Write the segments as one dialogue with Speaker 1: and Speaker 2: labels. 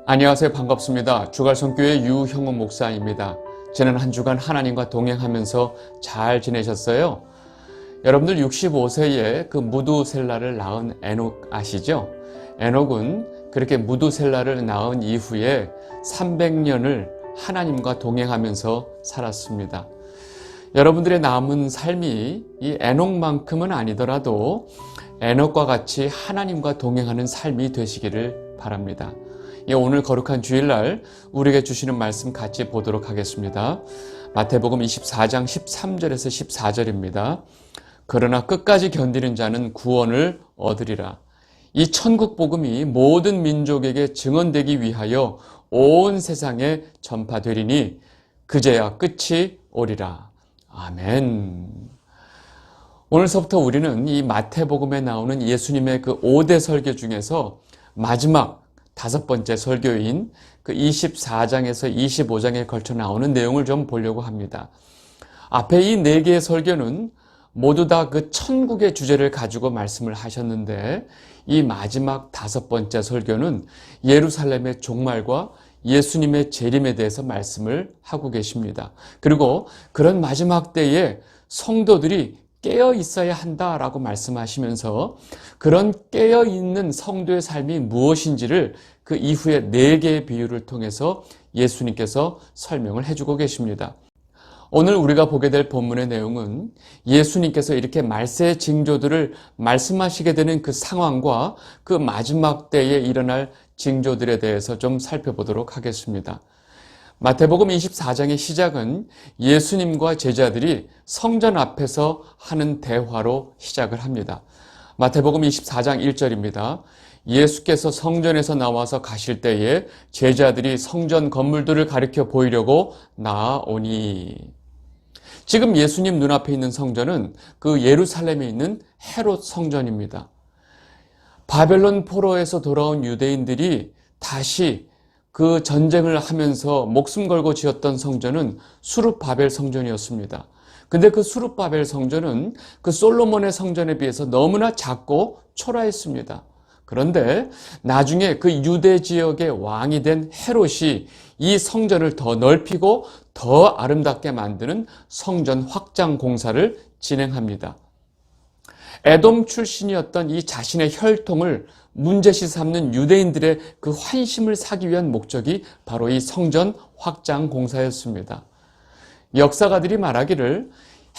Speaker 1: 안녕하세요. 반갑습니다. 주갈성교회 유형욱 목사입니다. 지난 한 주간 하나님과 동행하면서 잘 지내셨어요? 여러분들 65세에 그 무두셀라를 낳은 에녹 아시죠? 에녹은 그렇게 무두셀라를 낳은 이후에 300년을 하나님과 동행하면서 살았습니다. 여러분들의 남은 삶이 이 에녹만큼은 아니더라도 에녹과 같이 하나님과 동행하는 삶이 되시기를 바랍니다. 오늘 거룩한 주일날 우리에게 주시는 말씀 같이 보도록 하겠습니다. 마태복음 24장 13절에서 14절입니다. 그러나 끝까지 견디는 자는 구원을 얻으리라. 이 천국 복음이 모든 민족에게 증언되기 위하여 온 세상에 전파되리니 그제야 끝이 오리라. 아멘. 오늘서부터 우리는 이 마태복음에 나오는 예수님의 그 5대 설교 중에서 마지막 5번째 설교인 그 24장에서 25장에 걸쳐 나오는 내용을 좀 보려고 합니다. 앞에 이 4개의 설교는 모두 다 그 천국의 주제를 가지고 말씀을 하셨는데 이 마지막 5번째 설교는 예루살렘의 종말과 예수님의 재림에 대해서 말씀을 하고 계십니다. 그리고 그런 마지막 때에 성도들이 깨어 있어야 한다라고 말씀하시면서 그런 깨어 있는 성도의 삶이 무엇인지를 그 이후에 4개의 비유를 통해서 예수님께서 설명을 해주고 계십니다. 오늘 우리가 보게 될 본문의 내용은 예수님께서 이렇게 말세의 징조들을 말씀하시게 되는 그 상황과 그 마지막 때에 일어날 징조들에 대해서 좀 살펴보도록 하겠습니다. 마태복음 24장의 시작은 예수님과 제자들이 성전 앞에서 하는 대화로 시작을 합니다. 마태복음 24장 1절입니다. 예수께서 성전에서 나와서 가실 때에 제자들이 성전 건물들을 가리켜 보이려고 나아오니. 지금 예수님 눈앞에 있는 성전은 그 예루살렘에 있는 헤롯 성전입니다. 바벨론 포로에서 돌아온 유대인들이 다시 그 전쟁을 하면서 목숨 걸고 지었던 성전은 수룹바벨 성전이었습니다. 근데 그 수룹바벨 성전은 그 솔로몬의 성전에 비해서 너무나 작고 초라했습니다. 그런데 나중에 그 유대 지역의 왕이 된 헤롯이 이 성전을 더 넓히고 더 아름답게 만드는 성전 확장 공사를 진행합니다. 에돔 출신이었던 이 자신의 혈통을 문제시 삼는 유대인들의 그 환심을 사기 위한 목적이 바로 이 성전 확장 공사였습니다. 역사가들이 말하기를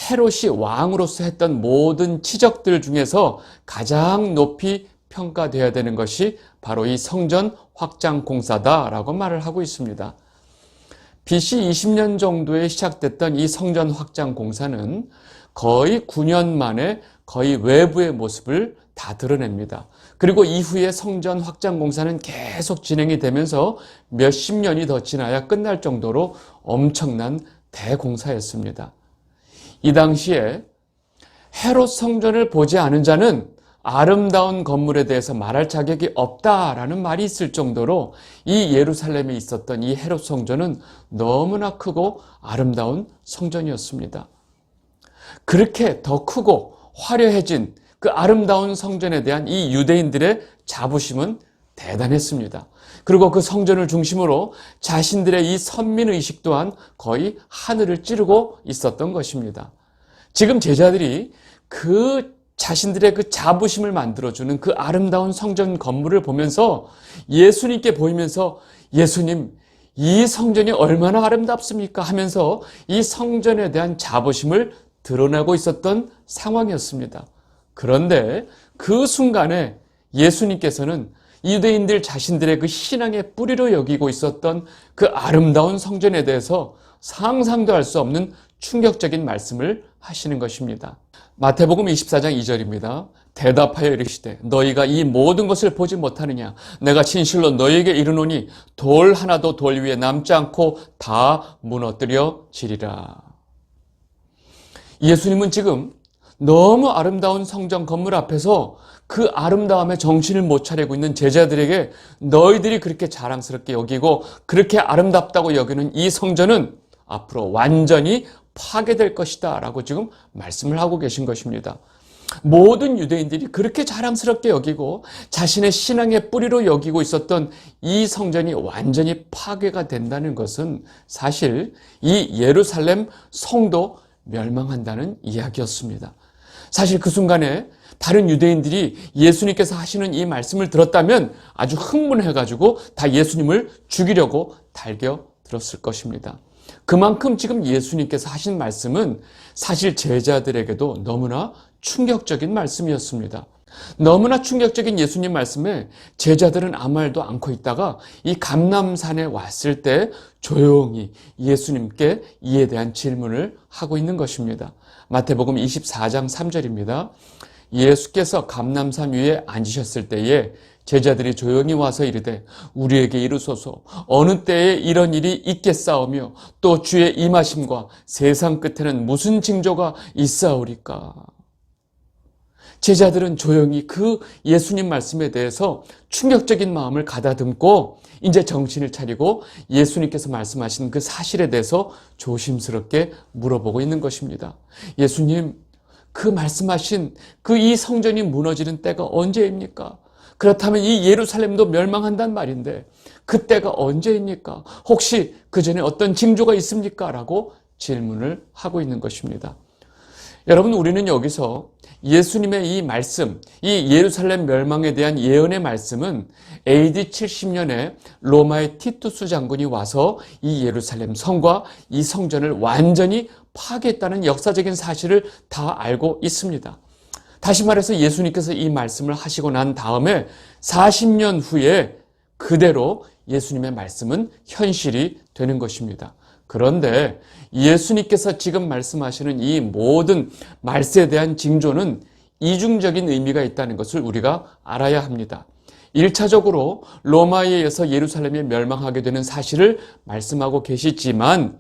Speaker 1: 헤롯이 왕으로서 했던 모든 치적들 중에서 가장 높이 평가되어야 되는 것이 바로 이 성전 확장 공사다라고 말을 하고 있습니다. BC 20년 정도에 시작됐던 이 성전 확장 공사는 거의 9년 만에 거의 외부의 모습을 다 드러냅니다. 그리고 이후에 성전 확장 공사는 계속 진행이 되면서 몇십 년이 더 지나야 끝날 정도로 엄청난 대공사였습니다. 이 당시에 헤롯 성전을 보지 않은 자는 아름다운 건물에 대해서 말할 자격이 없다라는 말이 있을 정도로 이 예루살렘에 있었던 이 헤롯 성전은 너무나 크고 아름다운 성전이었습니다. 그렇게 더 크고 화려해진 그 아름다운 성전에 대한 이 유대인들의 자부심은 대단했습니다. 그리고 그 성전을 중심으로 자신들의 이 선민의식 또한 거의 하늘을 찌르고 있었던 것입니다. 지금 제자들이 그 자신들의 그 자부심을 만들어주는 그 아름다운 성전 건물을 보면서 예수님께 보이면서 예수님, 이 성전이 얼마나 아름답습니까? 하면서 이 성전에 대한 자부심을 드러내고 있었던 상황이었습니다. 그런데 그 순간에 예수님께서는 유대인들 자신들의 그 신앙의 뿌리로 여기고 있었던 그 아름다운 성전에 대해서 상상도 할 수 없는 충격적인 말씀을 하시는 것입니다. 마태복음 24장 2절입니다. 대답하여 이르시되 너희가 이 모든 것을 보지 못하느냐? 내가 진실로 너희에게 이르노니 돌 하나도 돌 위에 남지 않고 다 무너뜨려지리라. 예수님은 지금 너무 아름다운 성전 건물 앞에서 그 아름다움에 정신을 못 차리고 있는 제자들에게 너희들이 그렇게 자랑스럽게 여기고 그렇게 아름답다고 여기는 이 성전은 앞으로 완전히 파괴될 것이다 라고 지금 말씀을 하고 계신 것입니다. 모든 유대인들이 그렇게 자랑스럽게 여기고 자신의 신앙의 뿌리로 여기고 있었던 이 성전이 완전히 파괴가 된다는 것은 사실 이 예루살렘 성도 멸망한다는 이야기였습니다. 사실 그 순간에 다른 유대인들이 예수님께서 하시는 이 말씀을 들었다면 아주 흥분해가지고 다 예수님을 죽이려고 달겨들었을 것입니다. 그만큼 지금 예수님께서 하신 말씀은 사실 제자들에게도 너무나 충격적인 말씀이었습니다. 너무나 충격적인 예수님 말씀에 제자들은 아무 말도 않고 있다가 이 감람산에 왔을 때 조용히 예수님께 이에 대한 질문을 하고 있는 것입니다. 마태복음 24장 3절입니다. 예수께서 감람산 위에 앉으셨을 때에 제자들이 조용히 와서 이르되 우리에게 이르소서 어느 때에 이런 일이 있겠사오며 또 주의 임하심과 세상 끝에는 무슨 징조가 있사오리까. 제자들은 조용히 그 예수님 말씀에 대해서 충격적인 마음을 가다듬고 이제 정신을 차리고 예수님께서 말씀하신 그 사실에 대해서 조심스럽게 물어보고 있는 것입니다. 예수님, 그 말씀하신 그 이 성전이 무너지는 때가 언제입니까? 그렇다면 이 예루살렘도 멸망한단 말인데 그 때가 언제입니까? 혹시 그 전에 어떤 징조가 있습니까? 라고 질문을 하고 있는 것입니다. 여러분, 우리는 여기서 예수님의 이 말씀, 이 예루살렘 멸망에 대한 예언의 말씀은 AD 70년에 로마의 티투스 장군이 와서 이 예루살렘 성과 이 성전을 완전히 파괴했다는 역사적인 사실을 다 알고 있습니다. 다시 말해서 예수님께서 이 말씀을 하시고 난 다음에 40년 후에 그대로 예수님의 말씀은 현실이 되는 것입니다. 그런데 예수님께서 지금 말씀하시는 이 모든 말씀에 대한 징조는 이중적인 의미가 있다는 것을 우리가 알아야 합니다. 1차적으로 로마에 의해서 예루살렘이 멸망하게 되는 사실을 말씀하고 계시지만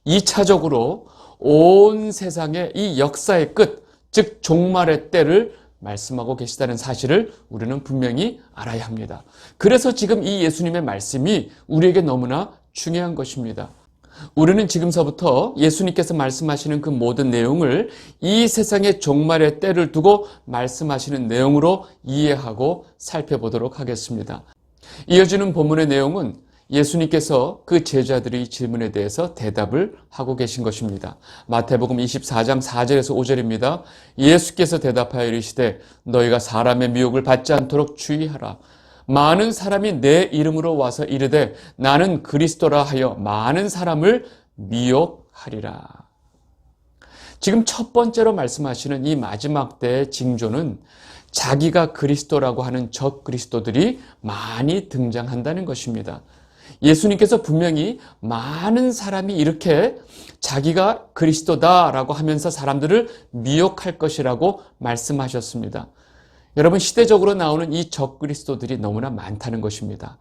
Speaker 1: 2차적으로 온 세상의 이 역사의 끝, 즉 종말의 때를 말씀하고 계시다는 사실을 우리는 분명히 알아야 합니다. 그래서 지금 이 예수님의 말씀이 우리에게 너무나 중요한 것입니다. 우리는 지금서부터 예수님께서 말씀하시는 그 모든 내용을 이 세상의 종말의 때를 두고 말씀하시는 내용으로 이해하고 살펴보도록 하겠습니다. 이어지는 본문의 내용은 예수님께서 그 제자들의 질문에 대해서 대답을 하고 계신 것입니다. 마태복음 24장 4절에서 5절입니다. 예수께서 대답하여 이르시되 너희가 사람의 미혹을 받지 않도록 주의하라. 많은 사람이 내 이름으로 와서 이르되 나는 그리스도라 하여 많은 사람을 미혹하리라. 지금 첫 번째로 말씀하시는 이 마지막 때의 징조는 자기가 그리스도라고 하는 적 그리스도들이 많이 등장한다는 것입니다. 예수님께서 분명히 많은 사람이 이렇게 자기가 그리스도다라고 하면서 사람들을 미혹할 것이라고 말씀하셨습니다. 여러분, 시대적으로 나오는 이 적그리스도들이 너무나 많다는 것입니다.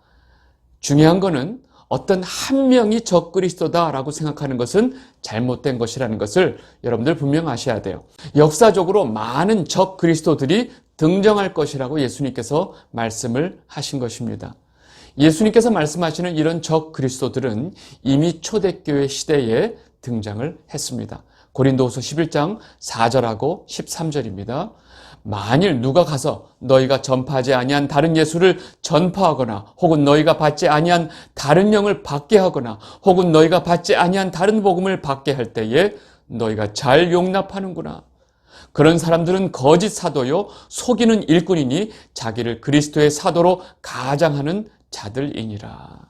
Speaker 1: 중요한 것은 어떤 한 명이 적그리스도다라고 생각하는 것은 잘못된 것이라는 것을 여러분들 분명 아셔야 돼요. 역사적으로 많은 적그리스도들이 등장할 것이라고 예수님께서 말씀을 하신 것입니다. 예수님께서 말씀하시는 이런 적그리스도들은 이미 초대교회 시대에 등장을 했습니다. 고린도후서 11장 4절하고 13절입니다. 만일 누가 가서 너희가 전파하지 아니한 다른 예수를 전파하거나 혹은 너희가 받지 아니한 다른 영을 받게 하거나 혹은 너희가 받지 아니한 다른 복음을 받게 할 때에 너희가 잘 용납하는구나. 그런 사람들은 거짓 사도요 속이는 일꾼이니 자기를 그리스도의 사도로 가장하는 자들이니라.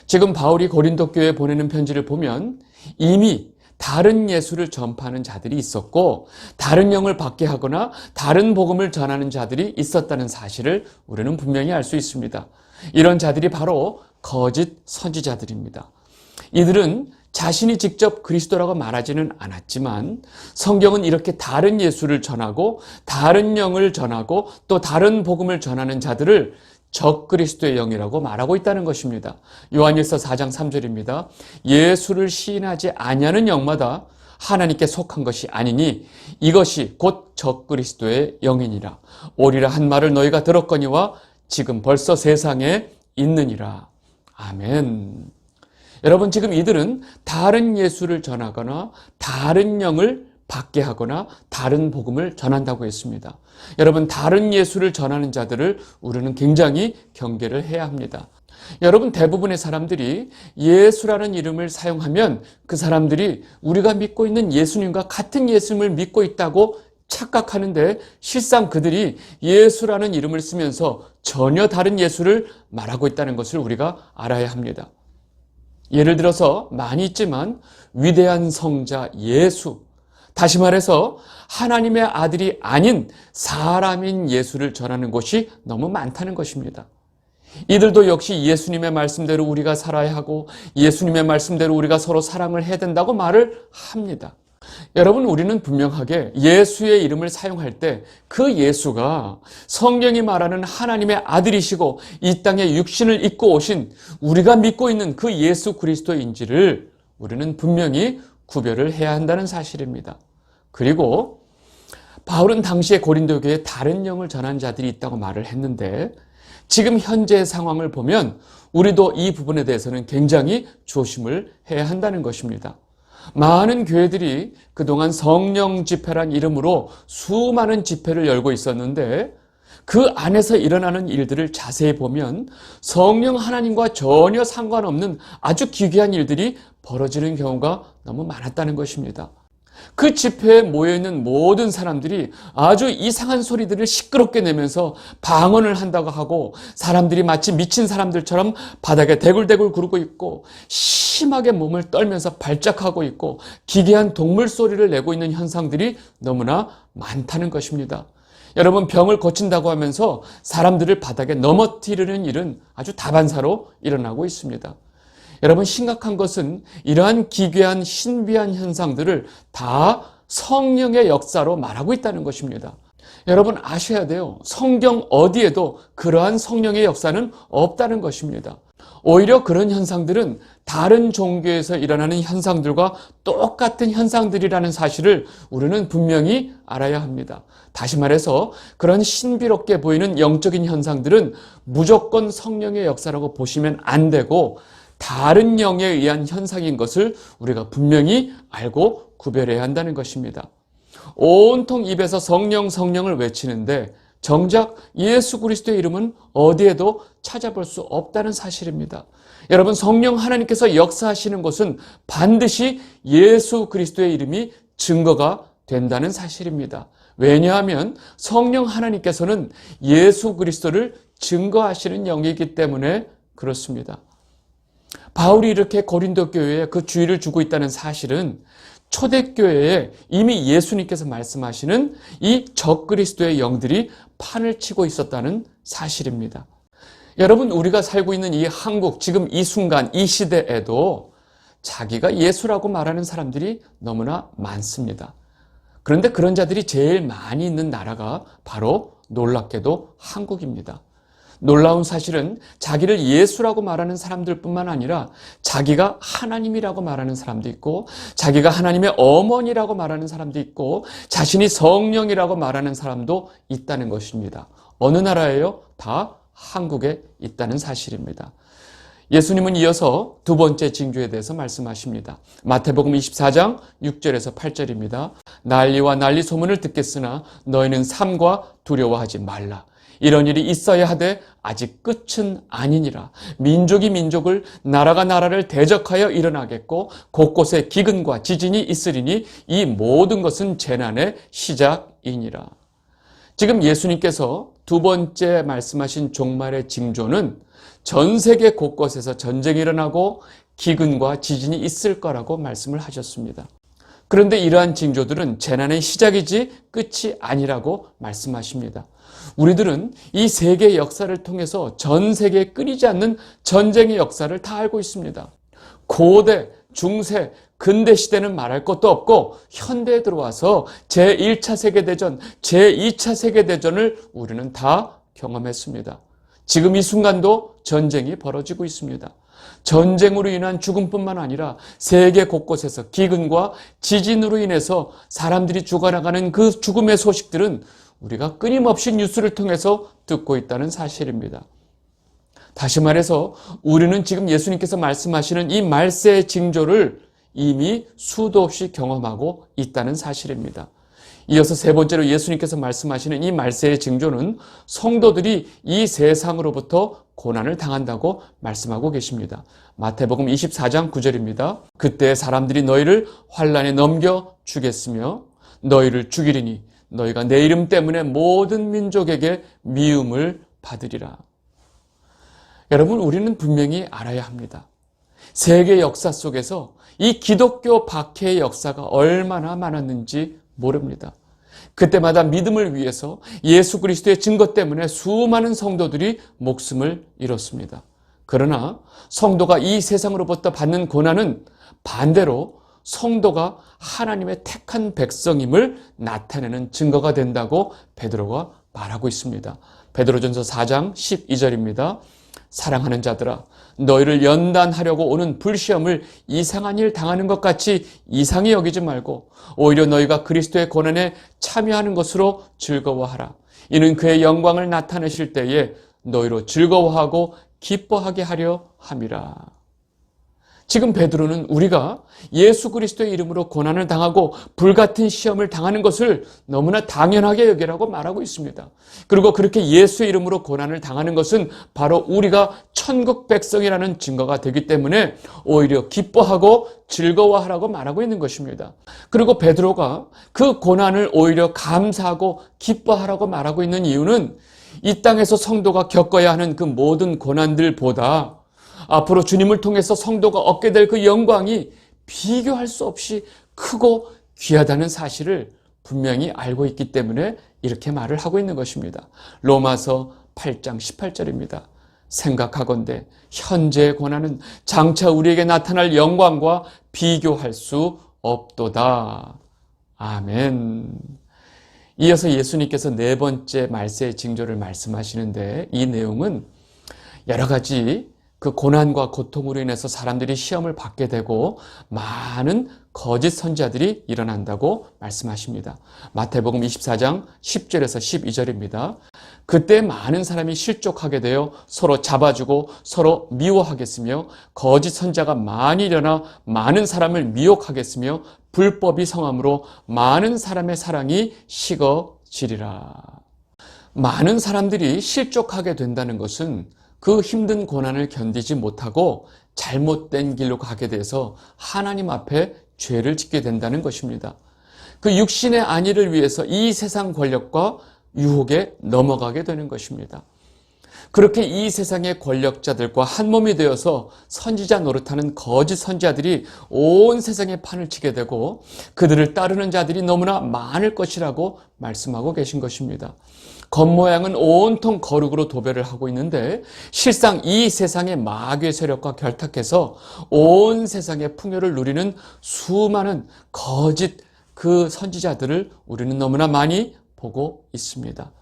Speaker 1: 지금 바울이 고린도 교회에 보내는 편지를 보면 이미 다른 예수를 전파하는 자들이 있었고 다른 영을 받게 하거나 다른 복음을 전하는 자들이 있었다는 사실을 우리는 분명히 알 수 있습니다. 이런 자들이 바로 거짓 선지자들입니다. 이들은 자신이 직접 그리스도라고 말하지는 않았지만 성경은 이렇게 다른 예수를 전하고 다른 영을 전하고 또 다른 복음을 전하는 자들을 적그리스도의 영이라고 말하고 있다는 것입니다. 요한일서 4장 3절입니다. 예수를 시인하지 아니하는 영마다 하나님께 속한 것이 아니니 이것이 곧 적그리스도의 영이니라. 오리라 한 말을 너희가 들었거니와 지금 벌써 세상에 있느니라. 아멘. 여러분, 지금 이들은 다른 예수를 전하거나 다른 영을 받게 하거나 다른 복음을 전한다고 했습니다. 여러분, 다른 예수를 전하는 자들을 우리는 굉장히 경계를 해야 합니다. 여러분, 대부분의 사람들이 예수라는 이름을 사용하면 그 사람들이 우리가 믿고 있는 예수님과 같은 예수님을 믿고 있다고 착각하는데, 실상 그들이 예수라는 이름을 쓰면서 전혀 다른 예수를 말하고 있다는 것을 우리가 알아야 합니다. 예를 들어서 많이 있지만 위대한 성자 예수, 다시 말해서 하나님의 아들이 아닌 사람인 예수를 전하는 곳이 너무 많다는 것입니다. 이들도 역시 예수님의 말씀대로 우리가 살아야 하고 예수님의 말씀대로 우리가 서로 사랑을 해야 된다고 말을 합니다. 여러분, 우리는 분명하게 예수의 이름을 사용할 때 그 예수가 성경이 말하는 하나님의 아들이시고 이 땅에 육신을 입고 오신 우리가 믿고 있는 그 예수 그리스도인지를 우리는 분명히 구별을 해야 한다는 사실입니다. 그리고 바울은 당시에 고린도 교회에 다른 영을 전한 자들이 있다고 말을 했는데, 지금 현재의 상황을 보면 우리도 이 부분에 대해서는 굉장히 조심을 해야 한다는 것입니다. 많은 교회들이 그동안 성령 집회란 이름으로 수많은 집회를 열고 있었는데, 그 안에서 일어나는 일들을 자세히 보면 성령 하나님과 전혀 상관없는 아주 기괴한 일들이 벌어지는 경우가 너무 많았다는 것입니다. 그 집회에 모여있는 모든 사람들이 아주 이상한 소리들을 시끄럽게 내면서 방언을 한다고 하고, 사람들이 마치 미친 사람들처럼 바닥에 대굴대굴 구르고 있고, 심하게 몸을 떨면서 발작하고 있고, 기괴한 동물 소리를 내고 있는 현상들이 너무나 많다는 것입니다. 여러분, 병을 고친다고 하면서 사람들을 바닥에 넘어뜨리는 일은 아주 다반사로 일어나고 있습니다. 여러분, 심각한 것은 이러한 기괴한 신비한 현상들을 다 성령의 역사로 말하고 있다는 것입니다. 여러분, 아셔야 돼요. 성경 어디에도 그러한 성령의 역사는 없다는 것입니다. 오히려 그런 현상들은 다른 종교에서 일어나는 현상들과 똑같은 현상들이라는 사실을 우리는 분명히 알아야 합니다. 다시 말해서 그런 신비롭게 보이는 영적인 현상들은 무조건 성령의 역사라고 보시면 안 되고, 다른 영에 의한 현상인 것을 우리가 분명히 알고 구별해야 한다는 것입니다. 온통 입에서 성령 성령을 외치는데 정작 예수 그리스도의 이름은 어디에도 찾아볼 수 없다는 사실입니다. 여러분, 성령 하나님께서 역사하시는 것은 반드시 예수 그리스도의 이름이 증거가 된다는 사실입니다. 왜냐하면 성령 하나님께서는 예수 그리스도를 증거하시는 영이기 때문에 그렇습니다. 바울이 이렇게 고린도 교회에 그 주의를 주고 있다는 사실은 초대교회에 이미 예수님께서 말씀하시는 이 적그리스도의 영들이 판을 치고 있었다는 사실입니다. 여러분, 우리가 살고 있는 이 한국, 지금 이 순간, 이 시대에도 자기가 예수라고 말하는 사람들이 너무나 많습니다. 그런데 그런 자들이 제일 많이 있는 나라가 바로 놀랍게도 한국입니다. 놀라운 사실은 자기를 예수라고 말하는 사람들뿐만 아니라 자기가 하나님이라고 말하는 사람도 있고, 자기가 하나님의 어머니라고 말하는 사람도 있고, 자신이 성령이라고 말하는 사람도 있다는 것입니다. 어느 나라예요? 다 한국에 있다는 사실입니다. 예수님은 이어서 두 번째 징조에 대해서 말씀하십니다. 마태복음 24장 6절에서 8절입니다. 난리와 난리 소문을 듣겠으나 너희는 삼가 두려워하지 말라. 이런 일이 있어야 하되 아직 끝은 아니니라. 민족이 민족을, 나라가 나라를 대적하여 일어나겠고 곳곳에 기근과 지진이 있으리니 이 모든 것은 재난의 시작이니라. 지금 예수님께서 두 번째 말씀하신 종말의 징조는 전 세계 곳곳에서 전쟁이 일어나고 기근과 지진이 있을 거라고 말씀을 하셨습니다. 그런데 이러한 징조들은 재난의 시작이지 끝이 아니라고 말씀하십니다. 우리들은 이 세계 역사를 통해서 전 세계에 끊이지 않는 전쟁의 역사를 다 알고 있습니다. 고대, 중세, 근대 시대는 말할 것도 없고 현대에 들어와서 제1차 세계대전, 제2차 세계대전을 우리는 다 경험했습니다. 지금 이 순간도 전쟁이 벌어지고 있습니다. 전쟁으로 인한 죽음뿐만 아니라 세계 곳곳에서 기근과 지진으로 인해서 사람들이 죽어나가는 그 죽음의 소식들은 우리가 끊임없이 뉴스를 통해서 듣고 있다는 사실입니다. 다시 말해서 우리는 지금 예수님께서 말씀하시는 이 말세의 징조를 이미 수도 없이 경험하고 있다는 사실입니다. 이어서 세 번째로 예수님께서 말씀하시는 이 말세의 징조는 성도들이 이 세상으로부터 고난을 당한다고 말씀하고 계십니다. 마태복음 24장 9절입니다. 그때 사람들이 너희를 환난에 넘겨 주겠으며 너희를 죽이리니 너희가 내 이름 때문에 모든 민족에게 미움을 받으리라. 여러분, 우리는 분명히 알아야 합니다. 세계 역사 속에서 이 기독교 박해의 역사가 얼마나 많았는지 모릅니다. 그때마다 믿음을 위해서 예수 그리스도의 증거 때문에 수많은 성도들이 목숨을 잃었습니다. 그러나 성도가 이 세상으로부터 받는 고난은 반대로 성도가 하나님의 택한 백성임을 나타내는 증거가 된다고 베드로가 말하고 있습니다. 베드로전서 4장 12절입니다. 사랑하는 자들아, 너희를 연단하려고 오는 불시험을 이상한 일 당하는 것 같이 이상히 여기지 말고 오히려 너희가 그리스도의 고난에 참여하는 것으로 즐거워하라. 이는 그의 영광을 나타내실 때에 너희로 즐거워하고 기뻐하게 하려 함이라. 지금 베드로는 우리가 예수 그리스도의 이름으로 고난을 당하고 불같은 시험을 당하는 것을 너무나 당연하게 여기라고 말하고 있습니다. 그리고 그렇게 예수의 이름으로 고난을 당하는 것은 바로 우리가 천국 백성이라는 증거가 되기 때문에 오히려 기뻐하고 즐거워하라고 말하고 있는 것입니다. 그리고 베드로가 그 고난을 오히려 감사하고 기뻐하라고 말하고 있는 이유는 이 땅에서 성도가 겪어야 하는 그 모든 고난들보다 앞으로 주님을 통해서 성도가 얻게 될 그 영광이 비교할 수 없이 크고 귀하다는 사실을 분명히 알고 있기 때문에 이렇게 말을 하고 있는 것입니다. 로마서 8장 18절입니다. 생각하건대 현재의 고난은 장차 우리에게 나타날 영광과 비교할 수 없도다. 아멘. 이어서 예수님께서 네 번째 말세의 징조를 말씀하시는데 이 내용은 여러 가지 그 고난과 고통으로 인해서 사람들이 시험을 받게 되고 많은 거짓 선지자들이 일어난다고 말씀하십니다. 마태복음 24장 10절에서 12절입니다. 그때 많은 사람이 실족하게 되어 서로 잡아주고 서로 미워하겠으며 거짓 선지자가 많이 일어나 많은 사람을 미혹하겠으며 불법이 성함으로 많은 사람의 사랑이 식어지리라. 많은 사람들이 실족하게 된다는 것은 그 힘든 고난을 견디지 못하고 잘못된 길로 가게 돼서 하나님 앞에 죄를 짓게 된다는 것입니다. 그 육신의 안위를 위해서 이 세상 권력과 유혹에 넘어가게 되는 것입니다. 그렇게 이 세상의 권력자들과 한 몸이 되어서 선지자 노릇하는 거짓 선지자들이 온 세상에 판을 치게 되고 그들을 따르는 자들이 너무나 많을 것이라고 말씀하고 계신 것입니다. 겉모양은 온통 거룩으로 도배를 하고 있는데 실상 이 세상의 마귀의 세력과 결탁해서 온 세상의 풍요를 누리는 수많은 거짓 그 선지자들을 우리는 너무나 많이 보고 있습니다.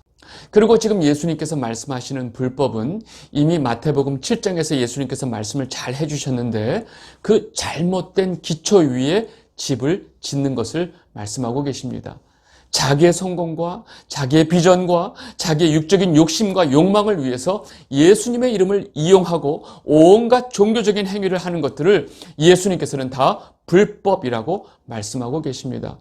Speaker 1: 그리고 지금 예수님께서 말씀하시는 불법은 이미 마태복음 7장에서 예수님께서 말씀을 잘 해주셨는데 그 잘못된 기초 위에 집을 짓는 것을 말씀하고 계십니다. 자기의 성공과 자기의 비전과 자기의 육적인 욕심과 욕망을 위해서 예수님의 이름을 이용하고 온갖 종교적인 행위를 하는 것들을 예수님께서는 다 불법이라고 말씀하고 계십니다.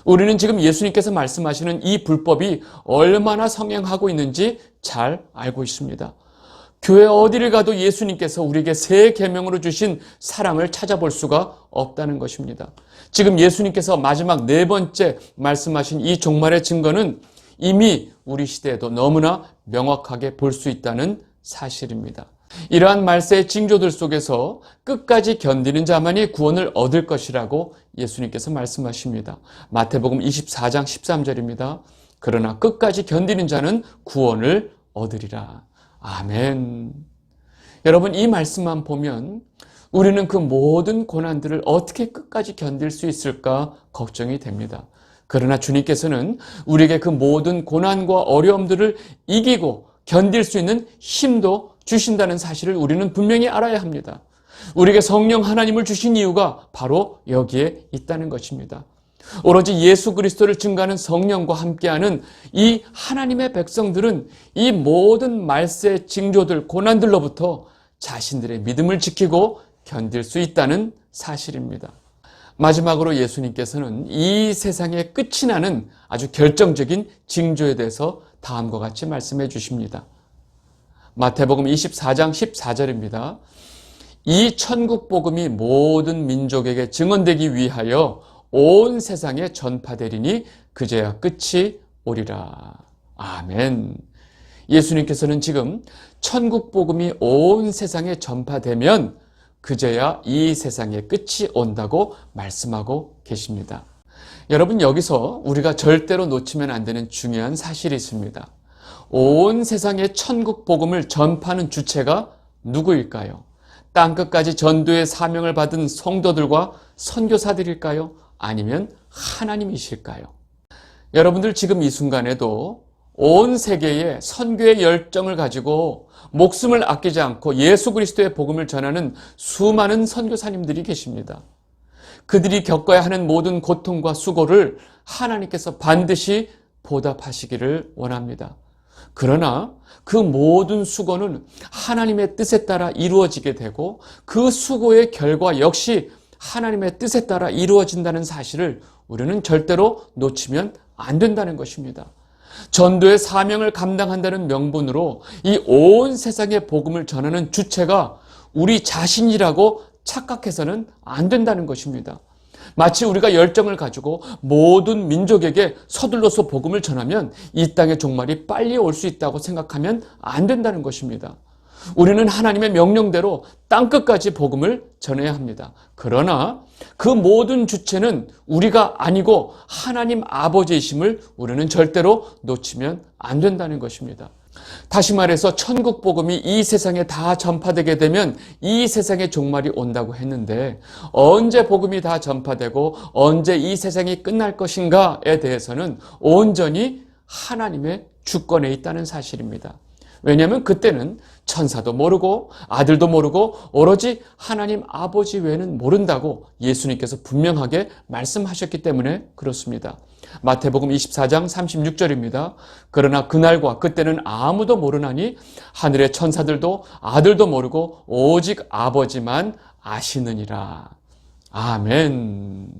Speaker 1: 우리는 지금 예수님께서 말씀하시는 이 불법이 얼마나 성행하고 있는지 잘 알고 있습니다. 교회 어디를 가도 예수님께서 우리에게 새 계명으로 주신 사랑을 찾아볼 수가 없다는 것입니다. 지금 예수님께서 마지막 네 번째 말씀하신 이 종말의 증거는 이미 우리 시대에도 너무나 명확하게 볼 수 있다는 사실입니다. 이러한 말세의 징조들 속에서 끝까지 견디는 자만이 구원을 얻을 것이라고 예수님께서 말씀하십니다. 마태복음 24장 13절입니다. 그러나 끝까지 견디는 자는 구원을 얻으리라. 아멘. 여러분, 이 말씀만 보면 우리는 그 모든 고난들을 어떻게 끝까지 견딜 수 있을까 걱정이 됩니다. 그러나 주님께서는 우리에게 그 모든 고난과 어려움들을 이기고 견딜 수 있는 힘도 주신다는 사실을 우리는 분명히 알아야 합니다. 우리에게 성령 하나님을 주신 이유가 바로 여기에 있다는 것입니다. 오로지 예수 그리스도를 증거하는 성령과 함께하는 이 하나님의 백성들은 이 모든 말세 징조들, 고난들로부터 자신들의 믿음을 지키고 견딜 수 있다는 사실입니다. 마지막으로 예수님께서는 이 세상의 끝이 나는 아주 결정적인 징조에 대해서 다음과 같이 말씀해 주십니다. 마태복음 24장 14절입니다. 이 천국 복음이 모든 민족에게 증언되기 위하여 온 세상에 전파되리니 그제야 끝이 오리라. 아멘. 예수님께서는 지금 천국 복음이 온 세상에 전파되면 그제야 이 세상의 끝이 온다고 말씀하고 계십니다. 여러분, 여기서 우리가 절대로 놓치면 안 되는 중요한 사실이 있습니다. 온 세상에 천국 복음을 전파하는 주체가 누구일까요? 땅끝까지 전도의 사명을 받은 성도들과 선교사들일까요? 아니면 하나님이실까요? 여러분들 지금 이 순간에도 온 세계에 선교의 열정을 가지고 목숨을 아끼지 않고 예수 그리스도의 복음을 전하는 수많은 선교사님들이 계십니다. 그들이 겪어야 하는 모든 고통과 수고를 하나님께서 반드시 보답하시기를 원합니다. 그러나 그 모든 수고는 하나님의 뜻에 따라 이루어지게 되고 그 수고의 결과 역시 하나님의 뜻에 따라 이루어진다는 사실을 우리는 절대로 놓치면 안 된다는 것입니다. 전도의 사명을 감당한다는 명분으로 이 온 세상의 복음을 전하는 주체가 우리 자신이라고 착각해서는 안 된다는 것입니다. 마치 우리가 열정을 가지고 모든 민족에게 서둘러서 복음을 전하면 이 땅의 종말이 빨리 올 수 있다고 생각하면 안 된다는 것입니다. 우리는 하나님의 명령대로 땅끝까지 복음을 전해야 합니다. 그러나 그 모든 주체는 우리가 아니고 하나님 아버지이심을 우리는 절대로 놓치면 안 된다는 것입니다. 다시 말해서 천국 복음이 이 세상에 다 전파되게 되면 이 세상의 종말이 온다고 했는데 언제 복음이 다 전파되고 언제 이 세상이 끝날 것인가에 대해서는 온전히 하나님의 주권에 있다는 사실입니다. 왜냐하면 그때는 천사도 모르고 아들도 모르고 오로지 하나님 아버지 외에는 모른다고 예수님께서 분명하게 말씀하셨기 때문에 그렇습니다. 마태복음 24장 36절입니다. 그러나 그날과 그때는 아무도 모르나니 하늘의 천사들도 아들도 모르고 오직 아버지만 아시느니라. 아멘.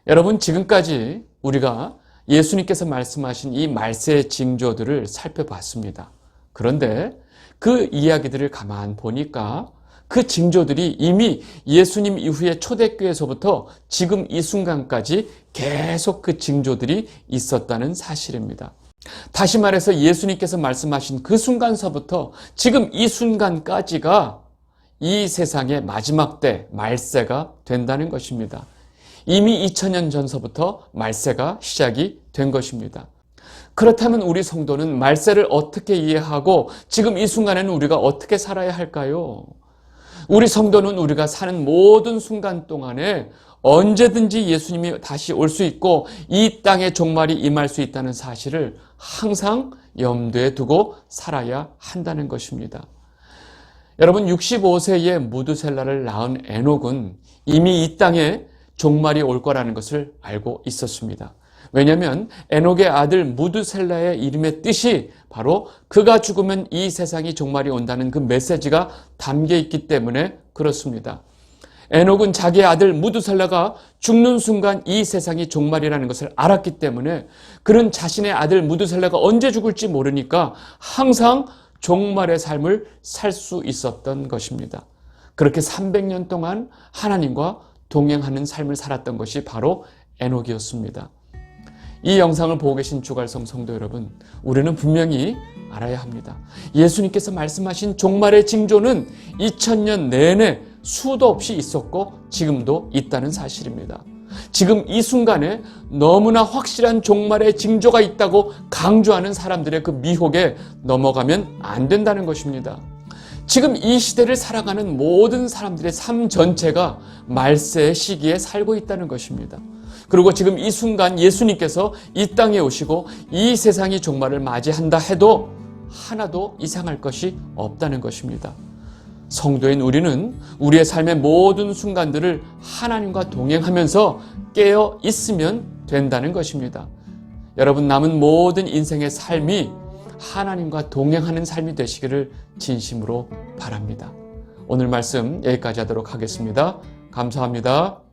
Speaker 1: 여러분, 지금까지 우리가 예수님께서 말씀하신 이 말세의 징조들을 살펴봤습니다. 그런데 그 이야기들을 가만 보니까 그 징조들이 이미 예수님 이후에 초대교회에서부터 지금 이 순간까지 계속 그 징조들이 있었다는 사실입니다. 다시 말해서 예수님께서 말씀하신 그 순간서부터 지금 이 순간까지가 이 세상의 마지막 때 말세가 된다는 것입니다. 이미 2000년 전서부터 말세가 시작이 된 것입니다. 그렇다면 우리 성도는 말세를 어떻게 이해하고 지금 이 순간에는 우리가 어떻게 살아야 할까요? 우리 성도는 우리가 사는 모든 순간 동안에 언제든지 예수님이 다시 올 수 있고 이 땅의 종말이 임할 수 있다는 사실을 항상 염두에 두고 살아야 한다는 것입니다. 여러분, 65세에 무두셀라를 낳은 에녹은 이미 이 땅에 종말이 올 거라는 것을 알고 있었습니다. 왜냐하면 에녹의 아들 무두셀라의 이름의 뜻이 바로 그가 죽으면 이 세상이 종말이 온다는 그 메시지가 담겨 있기 때문에 그렇습니다. 에녹은 자기의 아들 무두셀라가 죽는 순간 이 세상이 종말이라는 것을 알았기 때문에 그는 자신의 아들 무두셀라가 언제 죽을지 모르니까 항상 종말의 삶을 살 수 있었던 것입니다. 그렇게 300년 동안 하나님과 동행하는 삶을 살았던 것이 바로 에녹이었습니다. 이 영상을 보고 계신 주갈성 성도 여러분, 우리는 분명히 알아야 합니다. 예수님께서 말씀하신 종말의 징조는 2000년 내내 수도 없이 있었고 지금도 있다는 사실입니다. 지금 이 순간에 너무나 확실한 종말의 징조가 있다고 강조하는 사람들의 그 미혹에 넘어가면 안 된다는 것입니다. 지금 이 시대를 살아가는 모든 사람들의 삶 전체가 말세의 시기에 살고 있다는 것입니다. 그리고 지금 이 순간 예수님께서 이 땅에 오시고 이 세상이 종말을 맞이한다 해도 하나도 이상할 것이 없다는 것입니다. 성도인 우리는 우리의 삶의 모든 순간들을 하나님과 동행하면서 깨어 있으면 된다는 것입니다. 여러분, 남은 모든 인생의 삶이 하나님과 동행하는 삶이 되시기를 진심으로 바랍니다. 오늘 말씀 여기까지 하도록 하겠습니다. 감사합니다.